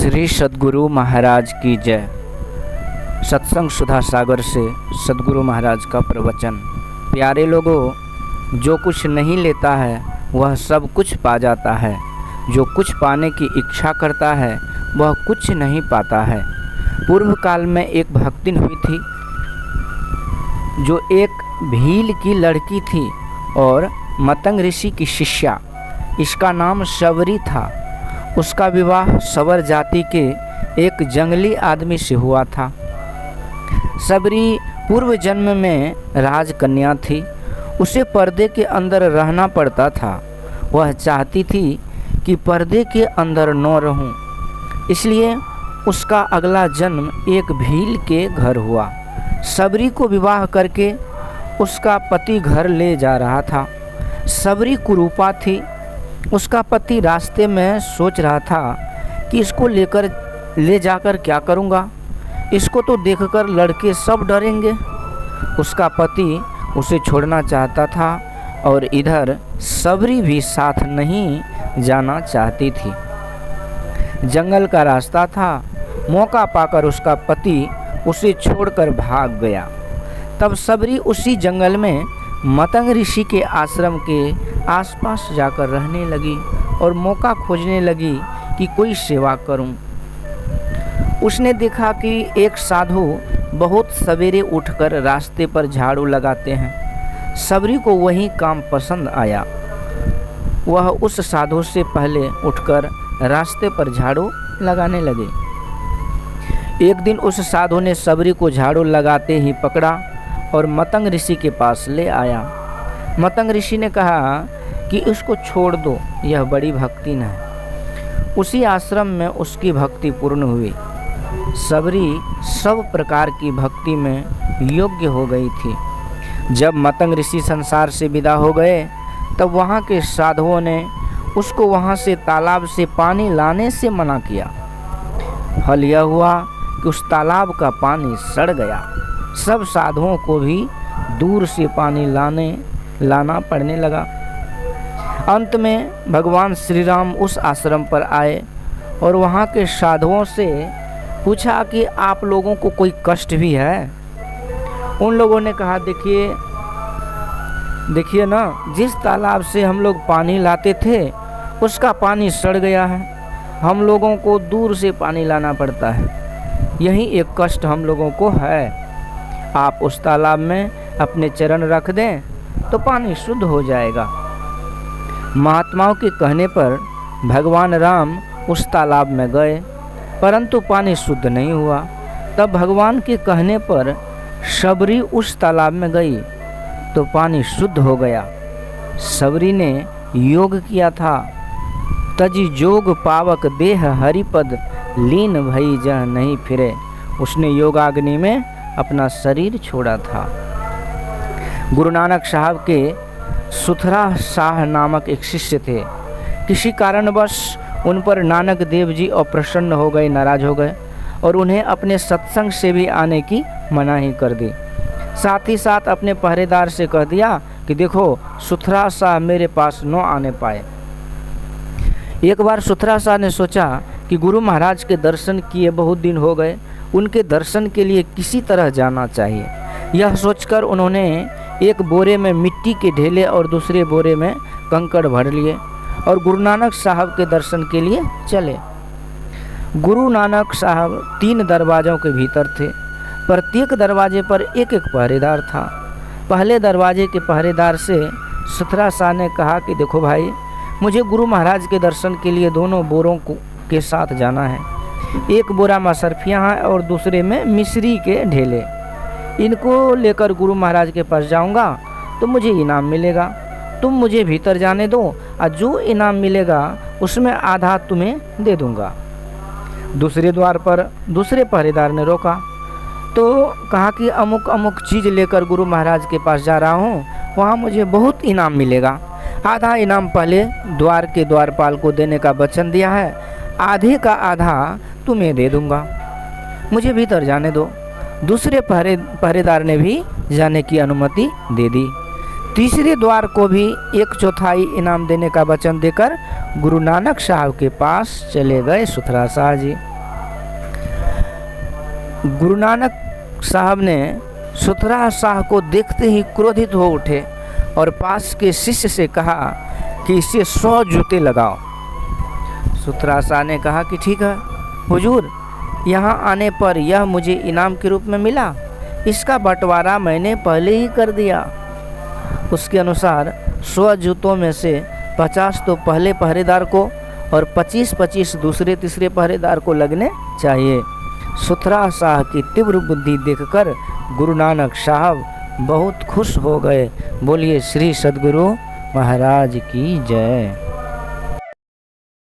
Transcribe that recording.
श्री सद्गुरु महाराज की जय। सत्संग सुधा सागर से सद्गुरु महाराज का प्रवचन। प्यारे लोगों, जो कुछ नहीं लेता है वह सब कुछ पा जाता है। जो कुछ पाने की इच्छा करता है वह कुछ नहीं पाता है। पूर्व काल में एक भक्तिन हुई थी जो एक भील की लड़की थी और मतंग ऋषि की शिष्या। इसका नाम शबरी था। उसका विवाह सवर जाति के एक जंगली आदमी से हुआ था। शबरी पूर्व जन्म में राजकन्या थी। उसे पर्दे के अंदर रहना पड़ता था। वह चाहती थी कि पर्दे के अंदर न रहूं, इसलिए उसका अगला जन्म एक भील के घर हुआ। शबरी को विवाह करके उसका पति घर ले जा रहा था। शबरी कुरूपा थी। उसका पति रास्ते में सोच रहा था कि इसको ले जाकर क्या करूँगा, इसको तो देखकर लड़के सब डरेंगे। उसका पति उसे छोड़ना चाहता था और इधर शबरी भी साथ नहीं जाना चाहती थी। जंगल का रास्ता था। मौका पाकर उसका पति उसे छोड़कर भाग गया। तब शबरी उसी जंगल में मतंग ऋषि के आश्रम के आसपास जाकर रहने लगी और मौका खोजने लगी कि कोई सेवा करूं। उसने देखा कि एक साधु बहुत सवेरे उठकर रास्ते पर झाड़ू लगाते हैं। शबरी को वही काम पसंद आया। वह उस साधु से पहले उठकर रास्ते पर झाड़ू लगाने लगे। एक दिन उस साधु ने शबरी को झाड़ू लगाते ही पकड़ा और मतंग ऋषि के पास ले आया। मतंग ऋषि ने कहा कि उसको छोड़ दो, यह बड़ी भक्तिन है। उसी आश्रम में उसकी भक्ति पूर्ण हुई। शबरी सब प्रकार की भक्ति में योग्य हो गई थी। जब मतंग ऋषि संसार से विदा हो गए तब वहाँ के साधुओं ने उसको वहाँ से तालाब से पानी लाने से मना किया। फल यह हुआ कि उस तालाब का पानी सड़ गया। सब साधुओं को भी दूर से पानी लाना पड़ने लगा। अंत में भगवान श्री राम उस आश्रम पर आए और वहाँ के साधुओं से पूछा कि आप लोगों को कोई कष्ट भी है। उन लोगों ने कहा, देखिए ना, जिस तालाब से हम लोग पानी लाते थे उसका पानी सड़ गया है। हम लोगों को दूर से पानी लाना पड़ता है। यही एक कष्ट हम लोगों को है। आप उस तालाब में अपने चरण रख दें तो पानी शुद्ध हो जाएगा। महात्माओं के कहने पर भगवान राम उस तालाब में गए, परंतु पानी शुद्ध नहीं हुआ। तब भगवान के कहने पर शबरी उस तालाब में गई तो पानी शुद्ध हो गया। शबरी ने योग किया था। तजी जोग पावक देह हरिपद लीन भई जह नहीं फिरे। उसने योगाग्नि में अपना शरीर छोड़ा था। गुरु नानक साहब के सुथरा शाह नामक एक शिष्य थे। किसी कारणवश उन पर नानक देव जी अप्रसन्न हो गए, नाराज हो गए और उन्हें अपने सत्संग से भी आने की मनाही कर दी। साथ ही साथ अपने पहरेदार से कह दिया कि देखो, सुथरा शाह मेरे पास न आने पाए। एक बार सुथरा शाह ने सोचा कि गुरु महाराज के दर्शन किए बहुत दिन हो गए, उनके दर्शन के लिए किसी तरह जाना चाहिए। यह सोचकर उन्होंने एक बोरे में मिट्टी के ढेले और दूसरे बोरे में कंकड़ भर लिए और गुरु नानक साहब के दर्शन के लिए चले। गुरु नानक साहब 3 दरवाज़ों के भीतर थे। प्रत्येक दरवाजे पर एक एक पहरेदार था। पहले दरवाजे के पहरेदार से सुथरा शाह ने कहा कि देखो भाई, मुझे गुरु महाराज के दर्शन के लिए दोनों बोरों के साथ जाना है। एक बोरा में सरफियाँ हैं और दूसरे में मिश्री के ढेले। इनको लेकर गुरु महाराज के पास जाऊंगा तो मुझे इनाम मिलेगा। तुम मुझे भीतर जाने दो और जो इनाम मिलेगा उसमें आधा तुम्हें दे दूंगा। दूसरे द्वार पर दूसरे पहरेदार ने रोका तो कहा कि अमुक अमुक चीज़ लेकर गुरु महाराज के पास जा रहा हूँ, वहाँ मुझे बहुत इनाम मिलेगा। आधा इनाम पहले द्वार के द्वारपाल को देने का वचन दिया है, आधे का आधा तुम्हें दे दूंगा, मुझे भीतर जाने दो। दूसरे पहरेदार ने भी जाने की अनुमति दे दी। तीसरे द्वार को भी 1/4 इनाम देने का वचन देकर गुरु नानक साहब के पास चले गए सुथरा शाह जी। गुरु नानक साहब ने सुथरा शाह को देखते ही क्रोधित हो उठे और पास के शिष्य से कहा कि इसे 100 जूते लगाओ। सुथरा शाह ने कहा कि ठीक है हुजूर, यहाँ आने पर यह मुझे इनाम के रूप में मिला, इसका बंटवारा मैंने पहले ही कर दिया। उसके अनुसार 100 जूतों में से 50 तो पहले पहरेदार को और 25-25 दूसरे तीसरे पहरेदार को लगने चाहिए। सुथरा शाह की तीव्र बुद्धि देखकर गुरु नानक साहब बहुत खुश हो गए। बोलिए श्री सद्गुरु महाराज की जय।